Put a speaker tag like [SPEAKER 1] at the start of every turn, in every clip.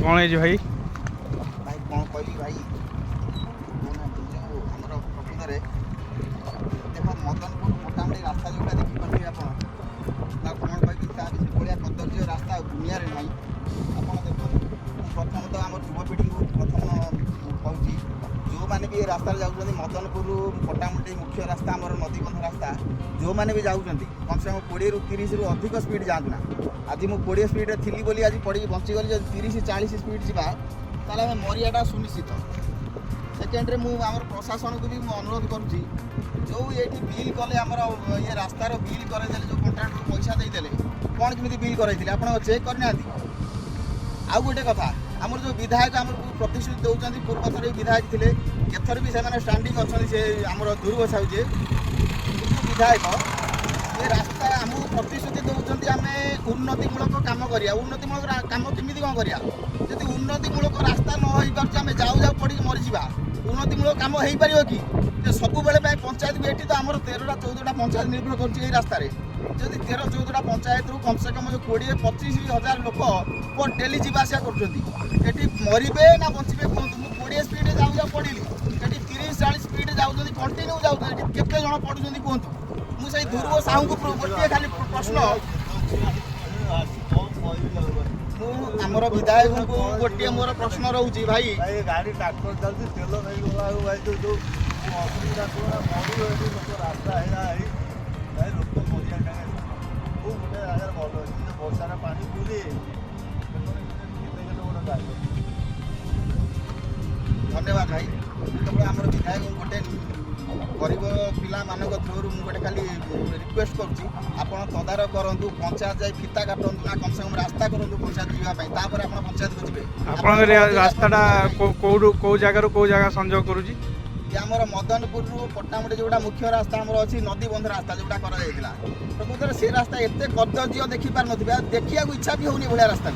[SPEAKER 1] कौन है भाई
[SPEAKER 2] भाई कौन कह भाई आमर प्रकृत में देख मदनपुर मोटामोटी रास्ता जो देखिपे आप कौन कह भाया कदर्य रास्ता दुनिया ना आप देखो प्रथम तो आम युवपीढ़ी को प्रथम कहूँ जो मैंने भी रास्ता जाऊँ मदनपुर मोटामोटी मुख्य रास्ता आम नदीबंध रास्ता जो मैंने भी जाऊँ कम से कम 20 ରୁ 30 ରୁ अधिक स्पीड जातु ना आज मुझे 20 स्पीड थी बोली आज पड़ी बंचीगली जब 30-40 स्पीड जावा ताले आम मरियाटा सुनिश्चित। सेकेंडरे मुझे प्रशासन को भी अनुरोध करुँची जो ये बिल कले आमर ये रास्तार बिल करदे जो कंट्राक्टर पैसा देदेले कौन केमी बिल कराई आप चेक करना आउ गोटे कथा आमर जो विधायक आम प्रतिश्रुति दौरान पूर्व थर विधायक थे एथर भी से स्टांडिंग अच्छा से आमर ध्रुव साहू जे विधायक ये रास्ता आमको प्रतिश्रुति दौरान आम उन्नतिमूलक काम करिया उन्नतिमूलक काम केमी कौन करिया जदि उन्नतिमूलक रास्ता न हो पारे आम जाऊ जाऊ पड़ी मरीजा उन्नतिमूलक काम हो पार कि सब बेले पंचायत भी ये तो आम 13-14टा पंचायत निर्भर कर रास्तार जदि 13-14टा पंचायत रू कम से कम जो 20-25 हजार लोक पर डेली जावासिया कर मरबे ना बचे कहतु 20 स्पीड जाऊ जाऊ पड़ी ये 30-40 स्पीड जाऊँ कंटिन्यू जाऊँ केते जन पड़ुं कहतु मुझे ध्रुव साहू को गोटे खाली प्रश्न आमर विधायक को गोटे मोर प्रश्न रोचे भाई
[SPEAKER 3] गाड़ी ट्राक्टर चलती तेल नहीं गला भाई जो असुविधा रास्ता है लोक मरिया गोटे जगह भल अच्छे बर्षार पानी पूरी
[SPEAKER 2] धन्यवाद भाई जो आम विधायक गोटे गरीब पिला मानक थ्रू गोटे खाली रिक्वेस्ट करुँ तदारख करूँ पंचायत जाए फिता काटू ना कम से कम रास्ता करूँ पंचायत जावाई आप पंचायत को जी
[SPEAKER 1] रास्ता कौ जगार कौ जगह संजोग करुँच
[SPEAKER 2] आमर मदनपुर पट्टामुटी जोटा मुख्य रास्ता आमर अच्छी नदीबंध रास्ता जोटा कराइला प्रकृत से रास्ता एत कदर्य देखी पार ना देखा इच्छा भी होनी भाया रास्ता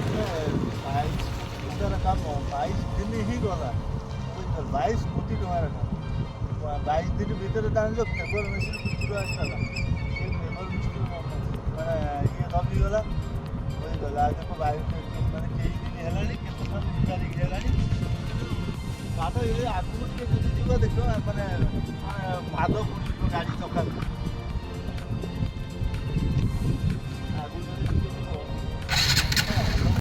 [SPEAKER 3] काम 22 दिन ही गला 22 कोटी टकर काम 22 दिन भितर जो पेपर मेसीन पूरा आसला पेपर मेसीन मैंने ये दबिगला होगा देख 22 मैंने कई दिन है आगुरी जीव देख मैंने पाद पड़ गाड़ी चका